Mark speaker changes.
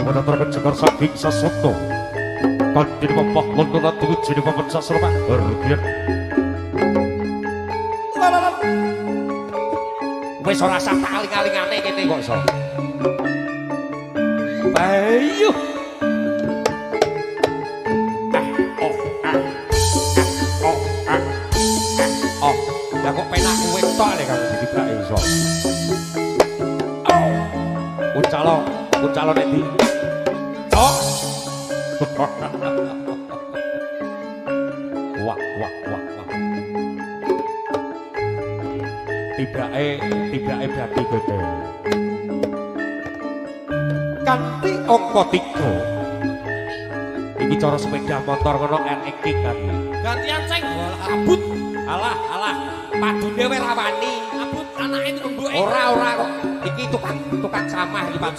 Speaker 1: menatarakan cekar saking sasoto kantin mempah lontonan tuh jadi pemecah serba berbiar wes ora sah taling-alingane kene kok iso ayo lah kok penak kowe tok lek kamu dibak iso uncalo nek di tok wah tibake berarti gede kanthi angka 3 iki cara sepeda motor ngono RX kan gantian sing abut alah padune we rawani abut anake mbuke ora kok iki tukang samah iki Pak